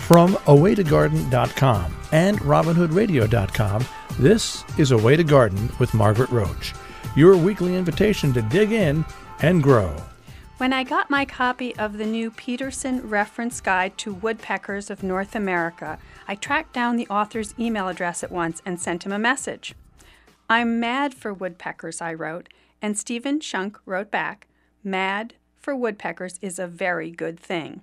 From awaytogarden.com and robinhoodradio.com, this is A Way to Garden with Margaret Roach, your weekly invitation to dig in and grow. When I got my copy of the new Peterson Reference Guide to Woodpeckers of North America, I tracked down the author's email address at once and sent him a message. "I'm mad for woodpeckers," I wrote, and Stephen Shunk wrote back, "Mad for woodpeckers is a very good thing."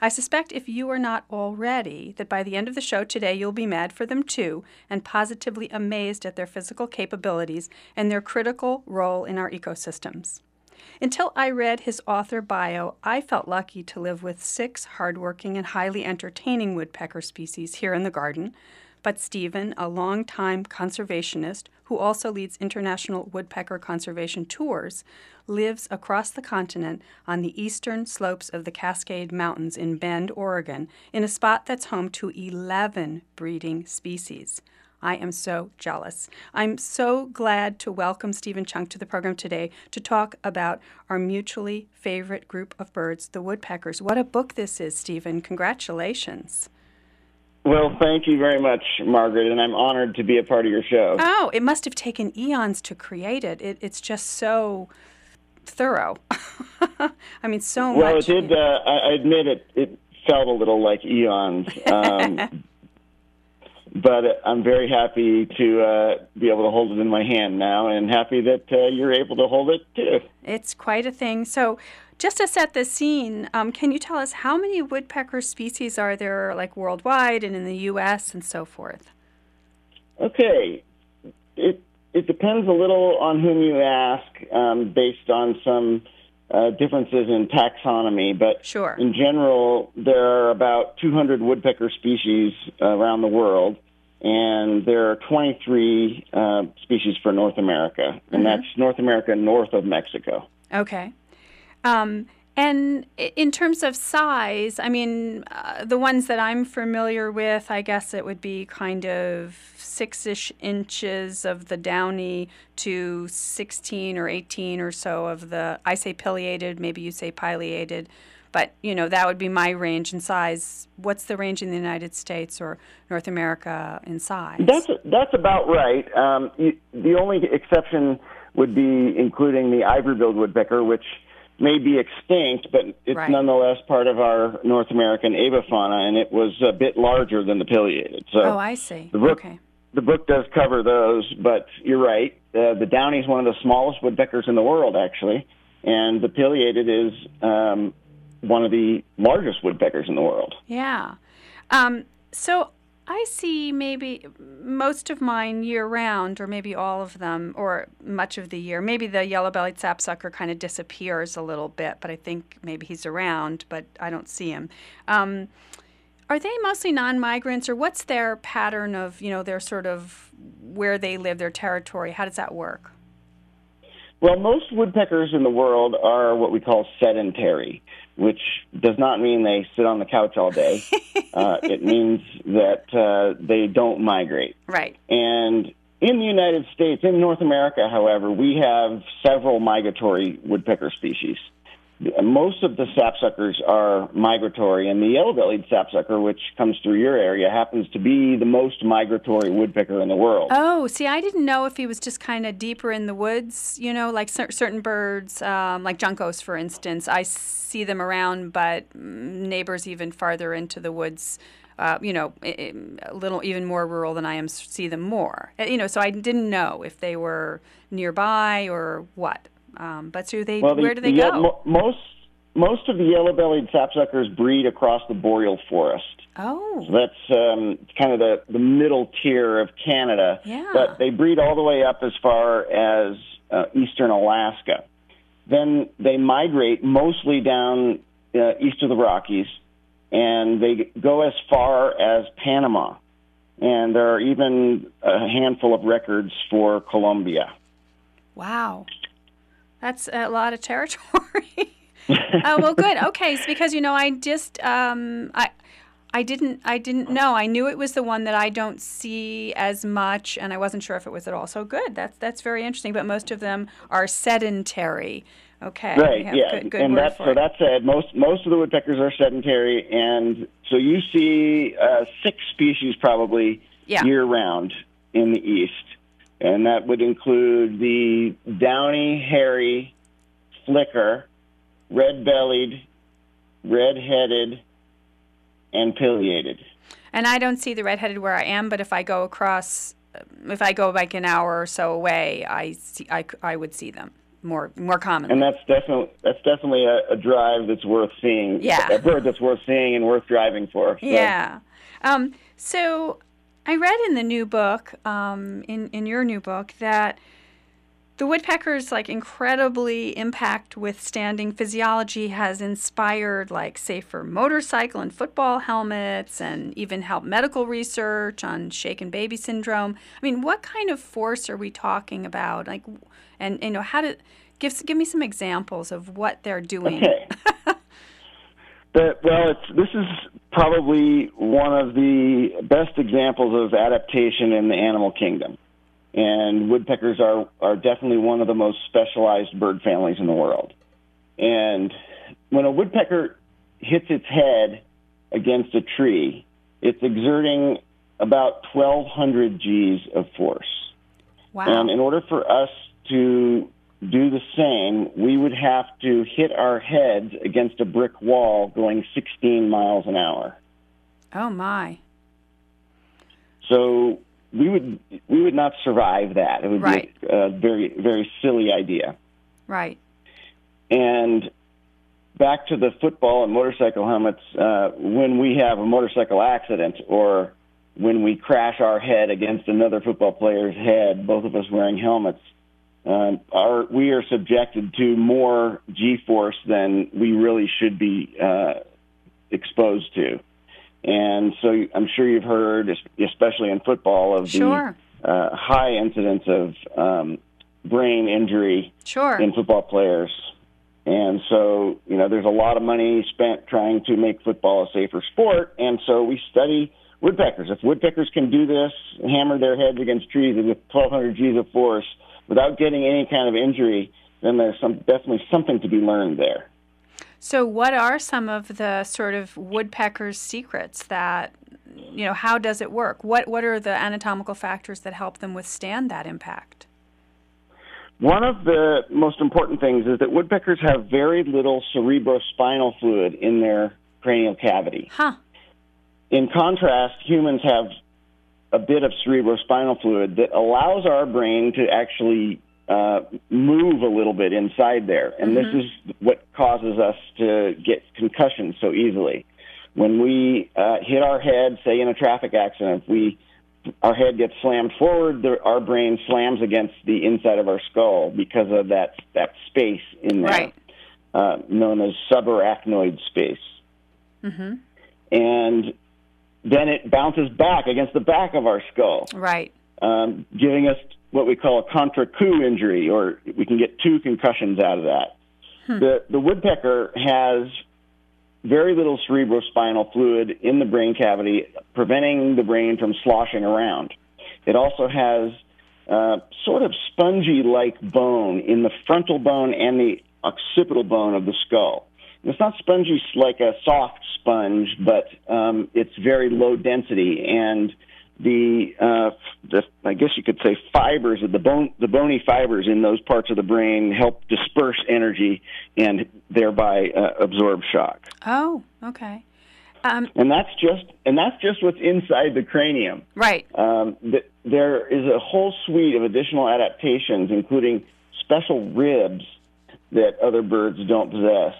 I suspect if you are not already, that by the end of the show today you'll be mad for them too, and positively amazed at their physical capabilities and their critical role in our ecosystems. Until I read his author bio, I felt lucky to live with 6 hardworking and highly entertaining woodpecker species here in the garden. But Stephen, a longtime conservationist who also leads international woodpecker conservation tours, lives across the continent on the eastern slopes of the Cascade Mountains in Bend, Oregon, in a spot that's home to 11 breeding species. I am so jealous. I'm so glad to welcome Stephen Shunk to the program today to talk about our mutually favorite group of birds, the woodpeckers. What a book this is, Stephen. Congratulations. Well, thank you very much, Margaret, and I'm honored to be a part of your show. Oh, it must have taken eons to create it. It's just so thorough. I mean, so much. Well, it did. I admit it felt a little like eons. But I'm very happy to be able to hold it in my hand now, and happy that you're able to hold it, too. It's quite a thing. So just to set the scene, can you tell us how many woodpecker species are there, like worldwide and in the U.S. and so forth? Okay. It depends a little on whom you ask, based on some differences in taxonomy, but sure. In general, there are about 200 woodpecker species around the world, and there are 23 species for North America, and that's North America north of Mexico. Okay. And in terms of size, I mean, the ones that I'm familiar with, I guess it would be kind of 6-ish inches of the downy to 16 or 18 or so of the, I say pileated, maybe you say pileated, but, you know, that would be my range in size. What's the range in the United States or North America in size? That's about right. The only exception would be including the ivory-billed woodpecker, which may be extinct, but it's nonetheless part of our North American avifauna, and it was a bit larger than the pileated. So I see. The book does cover those, but you're right. The downy is one of the smallest woodpeckers in the world, actually, and the pileated is one of the largest woodpeckers in the world. Yeah. So I see maybe most of mine year-round, or maybe all of them, or much of the year. Maybe the yellow-bellied sapsucker kind of disappears a little bit, but I think maybe he's around, but I don't see him. Are they mostly non-migrants, or what's their pattern of, you know, their sort of where they live, their territory? How does that work? Well, most woodpeckers in the world are what we call sedentary, which does not mean they sit on the couch all day. It means that they don't migrate. Right. And in the United States, in North America, however, we have several migratory woodpecker species. Most of the sapsuckers are migratory, and the yellow-bellied sapsucker, which comes through your area, happens to be the most migratory woodpecker in the world. Oh, see, I didn't know if he was just kind of deeper in the woods, you know, like certain birds, like juncos, for instance. I see them around, but neighbors even farther into the woods, you know, a little even more rural than I am, see them more. You know, so I didn't know if they were nearby or what. But so they, where do they go? Most of the yellow-bellied sapsuckers breed across the boreal forest. Oh. So that's kind of the middle tier of Canada. Yeah. But they breed all the way up as far as eastern Alaska. Then they migrate mostly down east of the Rockies, and they go as far as Panama. And there are even a handful of records for Colombia. Wow. That's a lot of territory. Well, good. Okay, it's because, you know, I just I didn't know. I knew it was the one that I don't see as much, and I wasn't sure if it was at all. So good. That's very interesting. But most of them are sedentary. Okay. Right. We have Yeah. good And word for so it. that said, most of the woodpeckers are sedentary, and so you see 6 species probably Yeah. year round in the east, and that would include the downy, hairy, flicker, red-bellied, red-headed, and pileated. And I don't see the red-headed where I am, but if I go like an hour or so away, I would see them more commonly. And that's definitely a drive that's worth seeing. Yeah. A bird that's worth seeing and worth driving for. So. Yeah. So I read in the new book, in your new book, that the woodpecker's incredibly impact withstanding physiology has inspired safer motorcycle and football helmets, and even helped medical research on shaken baby syndrome. I mean, what kind of force are we talking about? How to give me some examples of what they're doing. Okay. This is probably one of the best examples of adaptation in the animal kingdom. And woodpeckers are definitely one of the most specialized bird families in the world. And when a woodpecker hits its head against a tree, it's exerting about 1,200 Gs of force. Wow. And in order for us to do the same, we would have to hit our heads against a brick wall going 16 miles an hour. Oh, my. So we would not survive that. It would Right. be a very, very silly idea. Right. And back to the football and motorcycle helmets, when we have a motorcycle accident or when we crash our head against another football player's head, both of us wearing helmets, we are subjected to more G-force than we really should be exposed to. And so I'm sure you've heard, especially in football, of Sure. the high incidence of brain injury Sure. in football players. And so, there's a lot of money spent trying to make football a safer sport. And so we study woodpeckers. If woodpeckers can do this, hammer their heads against trees with 1,200 Gs of force without getting any kind of injury, then there's definitely something to be learned there. So what are some of the sort of woodpecker's secrets that, how does it work? What are the anatomical factors that help them withstand that impact? One of the most important things is that woodpeckers have very little cerebrospinal fluid in their cranial cavity. Huh. In contrast, humans have a bit of cerebrospinal fluid that allows our brain to actually move a little bit inside there. And this is what causes us to get concussions so easily. When we hit our head, say in a traffic accident, our head gets slammed forward, our brain slams against the inside of our skull because of that space in there, Right. Known as subarachnoid space. Mm-hmm. And then it bounces back against the back of our skull, Right. Giving us what we call a contra coup injury, or we can get 2 concussions out of that. The woodpecker has very little cerebrospinal fluid in the brain cavity, preventing the brain from sloshing around. It also has sort of spongy-like bone in the frontal bone and the occipital bone of the skull. And it's not spongy like a soft sponge, but it's very low density, and the I guess you could say fibers of the bony fibers in those parts of the brain help disperse energy and thereby absorb shock. Oh, okay. And that's just what's inside the cranium. Right. There is a whole suite of additional adaptations, including special ribs that other birds don't possess,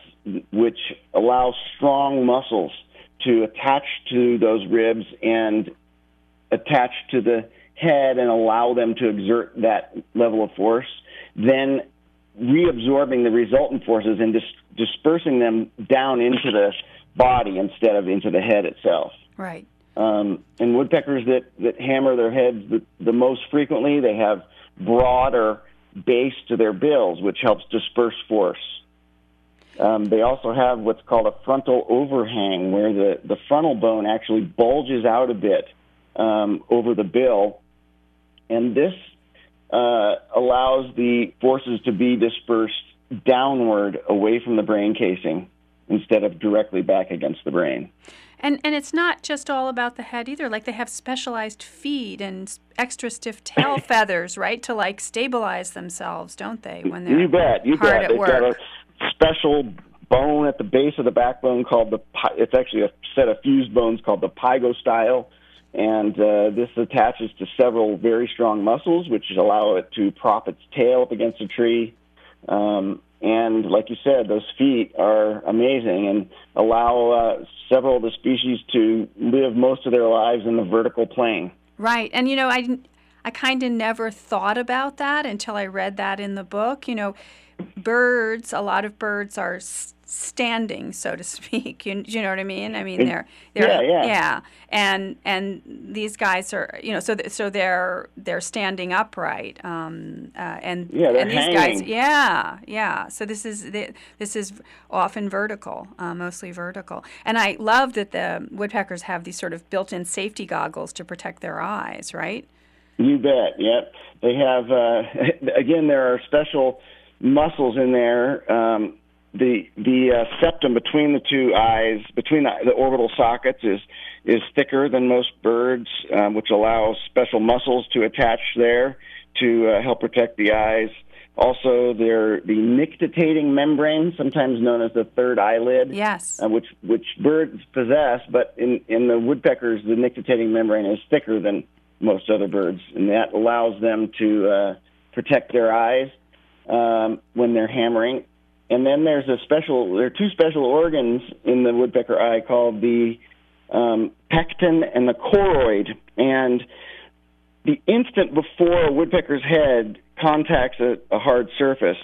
which allow strong muscles to attach to those ribs and attach to the head and allow them to exert that level of force, then reabsorbing the resultant forces and dispersing them down into the body instead of into the head itself. Right. And woodpeckers that hammer their heads the most frequently, they have broader base to their bills, which helps disperse force. They also have what's called a frontal overhang, where the frontal bone actually bulges out a bit over the bill, and this allows the forces to be dispersed downward away from the brain casing instead of directly back against the brain. And it's not just all about the head either. Like, they have specialized feet and extra stiff tail feathers, right, to like stabilize themselves, don't they? When they're you bet. hard at They've work. got a special bone at the base of the backbone called it's actually a set of fused bones called the pygostyle, and this attaches to several very strong muscles, which allow it to prop its tail up against a tree. And like you said, those feet are amazing and allow several of the species to live most of their lives in the vertical plane. Right. And, I kind of never thought about that until I read that in the book. Birds, a lot of birds are standing, so to speak. You know what I mean? I mean, they're yeah. And these guys are, so they're standing upright. And they're these hanging. guys, So this is often vertical, mostly vertical. And I love that the woodpeckers have these sort of built-in safety goggles to protect their eyes, right? You bet. Yep. They have. Again, there are special muscles in there. The septum between the two eyes, between the orbital sockets, is thicker than most birds, which allows special muscles to attach there to help protect the eyes. Also, the nictitating membrane, sometimes known as the third eyelid, yes, which birds possess, but in the woodpeckers, the nictitating membrane is thicker than most other birds, and that allows them to protect their eyes when they're hammering. And then there are two special organs in the woodpecker eye called the pecten and the choroid. And the instant before a woodpecker's head contacts a hard surface,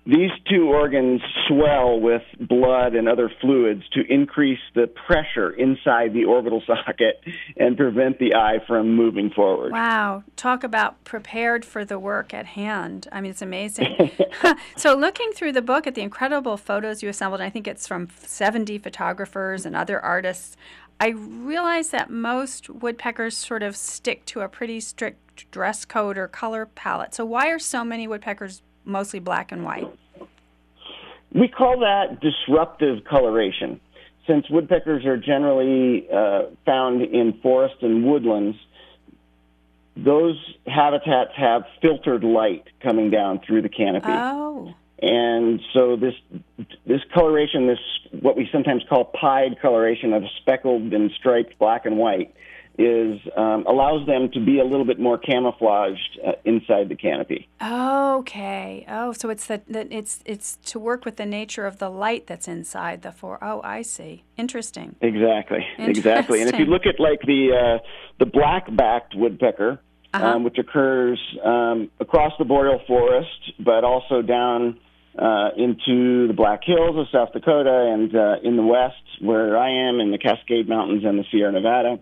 these two organs swell with blood and other fluids to increase the pressure inside the orbital socket and prevent the eye from moving forward. Wow. Talk about prepared for the work at hand. I mean, it's amazing. So looking through the book at the incredible photos you assembled, I think it's from 70 photographers and other artists, I realized that most woodpeckers sort of stick to a pretty strict dress code or color palette. So why are so many woodpeckers mostly black and white? We call that disruptive coloration. Since woodpeckers are generally found in forests and woodlands, those habitats have filtered light coming down through the canopy. Oh. And so this coloration, what we sometimes call pied coloration of speckled and striped black and white, allows them to be a little bit more camouflaged inside the canopy. Okay. Oh, so it's it's to work with the nature of the light that's inside the Oh, I see. Interesting. Exactly. And if you look at like the blackbacked woodpecker, which occurs across the boreal forest, but also down into the Black Hills of South Dakota and in the west, where I am, in the Cascade Mountains and the Sierra Nevada.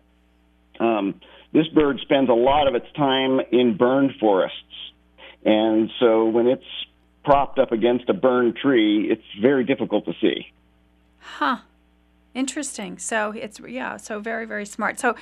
This bird spends a lot of its time in burned forests, and so when it's propped up against a burned tree, it's very difficult to see. Huh. Interesting. So it's so very, very smart. So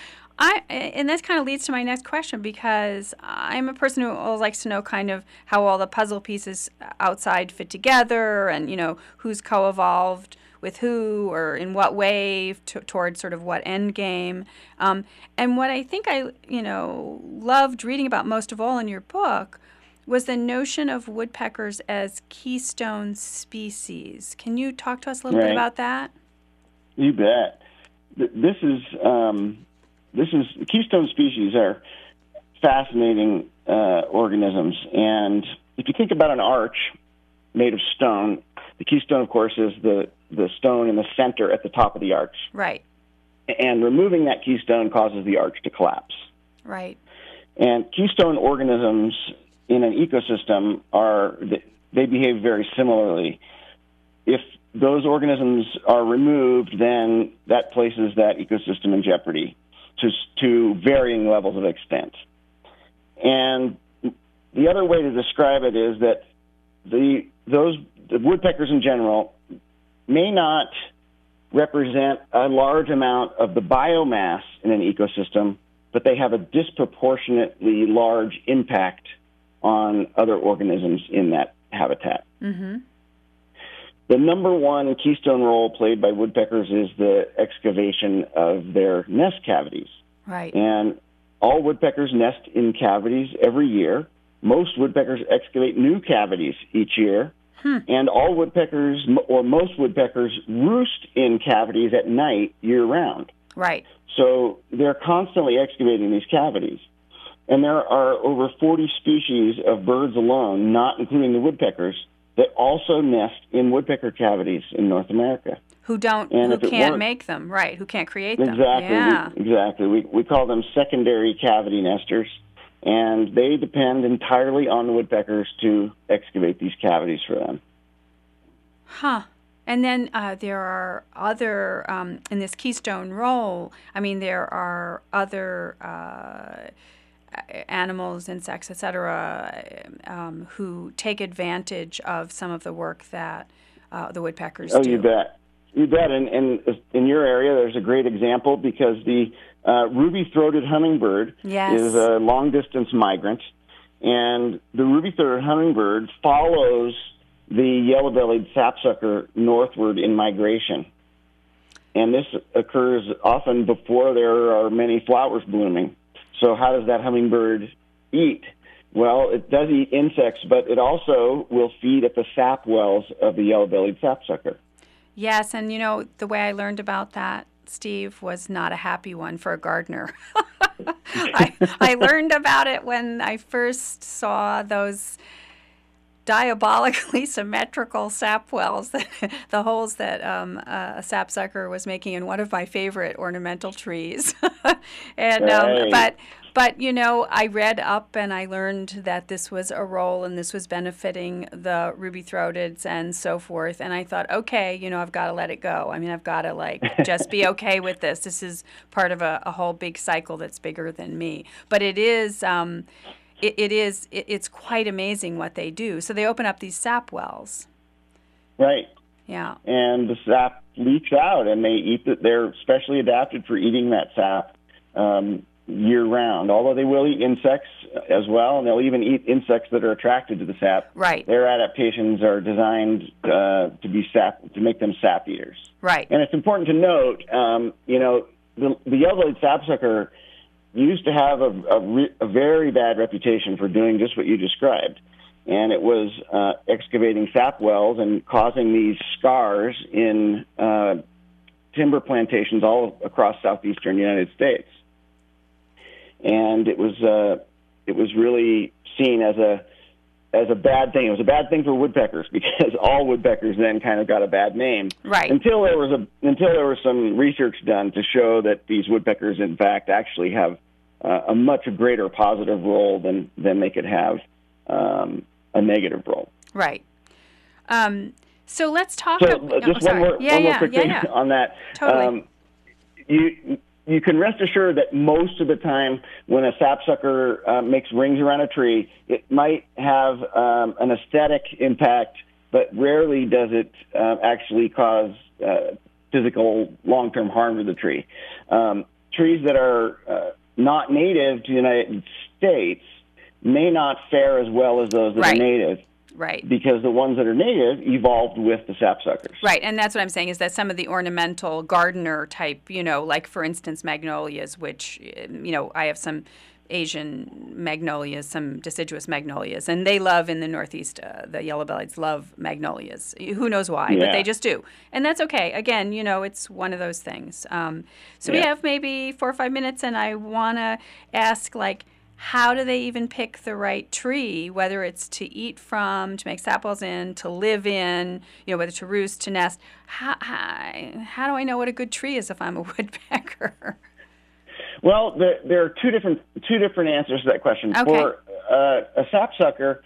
and this kind of leads to my next question, because I'm a person who always likes to know kind of how all the puzzle pieces outside fit together, and who's co-evolved with who or in what way towards sort of what end game. And what I think I loved reading about most of all in your book was the notion of woodpeckers as keystone species. Can you talk to us a little bit about that? You bet. This is keystone species are fascinating organisms, and if you think about an arch made of stone, the keystone, of course, is the stone in the center at the top of the arch. Right. And removing that keystone causes the arch to collapse. Right. And keystone organisms in an ecosystem they behave very similarly. If those organisms are removed, then that places that ecosystem in jeopardy to varying levels of extent. And the other way to describe it is that the woodpeckers in general may not represent a large amount of the biomass in an ecosystem, but they have a disproportionately large impact on other organisms in that habitat. Mm-hmm. The number one keystone role played by woodpeckers is the excavation of their nest cavities. Right. And all woodpeckers nest in cavities every year. Most woodpeckers excavate new cavities each year. And all woodpeckers, or most woodpeckers, roost in cavities at night year-round. Right. So they're constantly excavating these cavities. And there are over 40 species of birds alone, not including the woodpeckers, that also nest in woodpecker cavities in North America. Who can't make them, right? Who can't create them. Exactly. Yeah. Exactly. We call them secondary cavity nesters, and they depend entirely on the woodpeckers to excavate these cavities for them. Huh. And then there are other, in this keystone role, I mean, there are other animals, insects, etc., who take advantage of some of the work that the woodpeckers do. Oh, you bet. You bet. And in your area, there's a great example because the ruby-throated hummingbird is a long-distance migrant. And the ruby-throated hummingbird follows the yellow-bellied sapsucker northward in migration. And this occurs often before there are many flowers blooming. So how does that hummingbird eat? Well, it does eat insects, but it also will feed at the sap wells of the yellow-bellied sapsucker. Yes, and you know, the way I learned about that, Steve, was not a happy one for a gardener. I learned about it when I first saw those diabolically symmetrical sap wells, the holes that a sapsucker was making in one of my favorite ornamental trees. And but you know, I read up and I learned that this was a role and this was benefiting the ruby-throateds and so forth. And I thought, okay, you know, I've got to let it go. I mean, I've got to just be okay with this. This is part of a whole big cycle that's bigger than me. But it is. It's quite amazing what they do. So they open up these sap wells. Right. Yeah. And the sap leaks out, and they eat it. They're specially adapted for eating that sap year-round, although they will eat insects as well, and they'll even eat insects that are attracted to the sap. Right. Their adaptations are designed to make them sap eaters. Right. And it's important to note, you know, the yellow-bellied sapsucker used to have a very bad reputation for doing just what you described. And it was excavating sap wells and causing these scars in timber plantations all across southeastern United States. And it was really seen as a bad thing. It was a bad thing for woodpeckers because all woodpeckers then kind of got a bad name. Right. Until there was some research done to show that these woodpeckers, in fact, actually have a much greater positive role than they could have a negative role. Right. So let's talk. One more quick thing on that. Totally. You can rest assured that most of the time when a sapsucker makes rings around a tree, it might have an aesthetic impact, but rarely does it actually cause physical long-term harm to the tree. Trees that are not native to the United States may not fare as well as those that are native. Right. Because the ones that are native evolved with the sapsuckers. Right, and that's what I'm saying is that some of the ornamental gardener type, you know, like for instance magnolias, which, you know, I have some Asian magnolias, some deciduous magnolias, and they love in the Northeast, the yellow-bellieds love magnolias. Who knows why, but they just do. And that's okay. Again, you know, it's one of those things. We have maybe 4 or 5 minutes, and I want to ask, how do they even pick the right tree, whether it's to eat from, to make sap wells in, to live in, you know, whether to roost, to nest? How do I know what a good tree is if I'm a woodpecker? Well, there are two different answers to that question. Okay. For a sapsucker,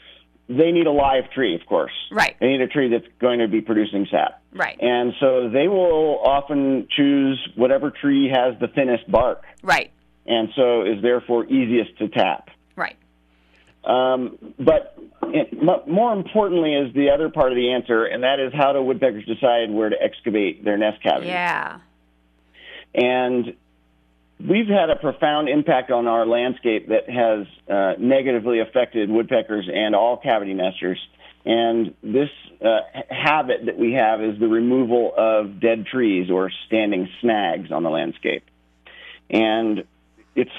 they need a live tree, of course. Right. They need a tree that's going to be producing sap. Right. And so they will often choose whatever tree has the thinnest bark. Right. And so is therefore easiest to tap. Right. But more importantly is the other part of the answer, and that is how do woodpeckers decide where to excavate their nest cavities? Yeah. And we've had a profound impact on our landscape that has negatively affected woodpeckers and all cavity nesters And this habit that we have is the removal of dead trees or standing snags on the landscape. And it's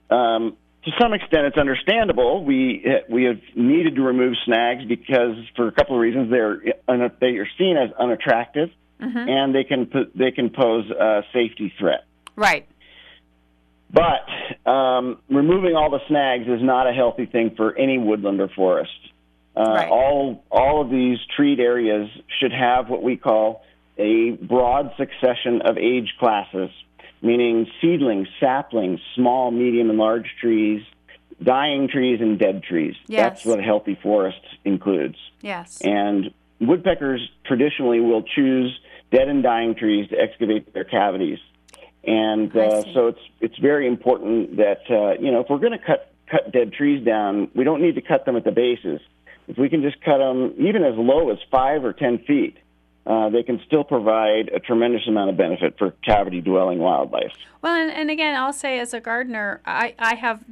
to some extent it's understandable. We have needed to remove snags because for a couple of reasons they are seen as unattractive, and they can pose a safety threat. Right. But removing all the snags is not a healthy thing for any woodland or forest. Right. All of these treed areas should have what we call a broad succession of age classes, meaning seedlings, saplings, small, medium, and large trees, dying trees, and dead trees. Yes. That's what a healthy forest includes. Yes. And woodpeckers traditionally will choose dead and dying trees to excavate their cavities. And so it's very important that, if we're going to cut dead trees down, we don't need to cut them at the bases. If we can just cut them even as low as 5 or 10 feet, they can still provide a tremendous amount of benefit for cavity-dwelling wildlife. Well, and again, I'll say as a gardener, I have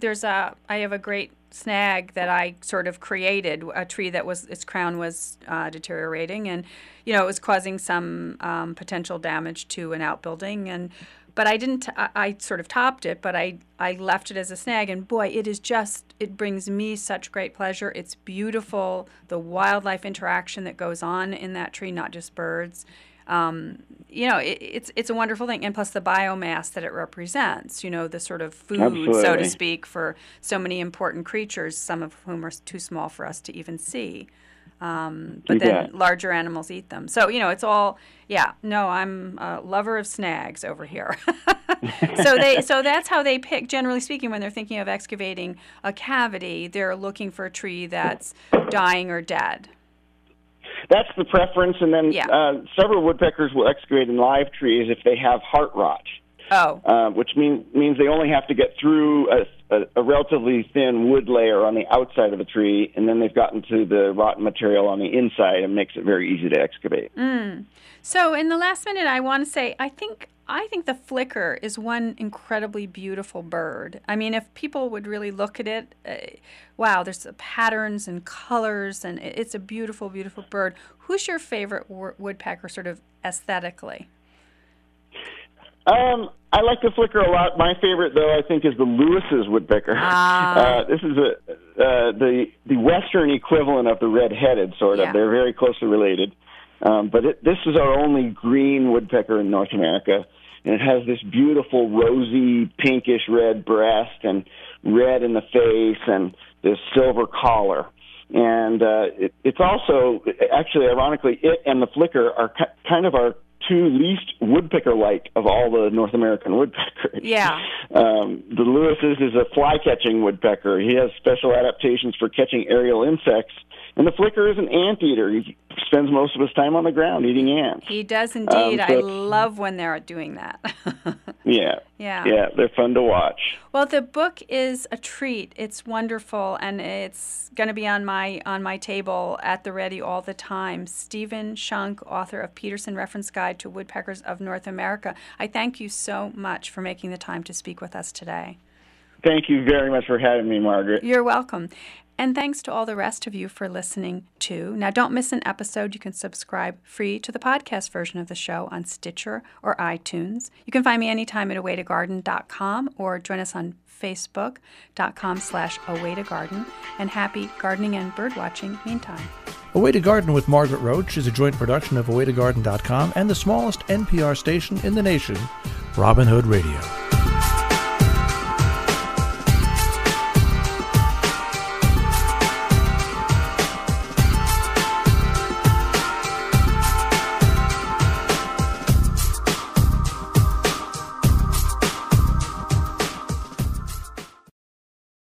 a great snag that I sort of created, a tree that its crown was deteriorating, and it was causing some potential damage to an outbuilding, but I didn't. I sort of topped it, but I left it as a snag, and boy, it brings me such great pleasure. It's beautiful, the wildlife interaction that goes on in that tree, not just birds. It's a wonderful thing, and plus the biomass that it represents. The sort of food, Absolutely. so to speak, for so many important creatures, some of whom are too small for us to even see. But then larger animals eat them. So, it's all, I'm a lover of snags over here. So that's how they pick, generally speaking, when they're thinking of excavating a cavity, they're looking for a tree that's dying or dead. That's the preference, and then several woodpeckers will excavate in live trees if they have heart rot. Which means they only have to get through a relatively thin wood layer on the outside of the tree, and then they've gotten to the rotten material on the inside, and makes it very easy to excavate. So in the last minute, I want to say, I think the flicker is one incredibly beautiful bird. I mean, if people would really look at it, there's patterns and colors, and it's a beautiful, beautiful bird. Who's your favorite woodpecker, sort of aesthetically? I like the flicker a lot. My favorite, though, I think, is the Lewis's woodpecker. This is the western equivalent of the red-headed, sort of. Yeah. They're very closely related. But this is our only green woodpecker in North America, and it has this beautiful rosy, pinkish red breast and red in the face and this silver collar. And it's also, actually, ironically, it and the flicker are kind of our two least woodpecker-like of all the North American woodpeckers. Yeah. The Lewis's is a fly-catching woodpecker. He has special adaptations for catching aerial insects. And the flicker is an anteater. He spends most of his time on the ground eating ants. He does indeed. I love when they're doing that. Yeah, they're fun to watch. Well, the book is a treat. It's wonderful, and it's going to be on my table at the ready all the time. Stephen Shunk, author of Peterson Reference Guide to Woodpeckers of North America. I thank you so much for making the time to speak with us today. Thank you very much for having me, Margaret. You're welcome. And thanks to all the rest of you for listening, too. Now, don't miss an episode. You can subscribe free to the podcast version of the show on Stitcher or iTunes. You can find me anytime at awaytogarden.com or join us on facebook.com/awaytogarden. And happy gardening and birdwatching meantime. Away to Garden with Margaret Roach is a joint production of awaytogarden.com and the smallest NPR station in the nation, Robin Hood Radio.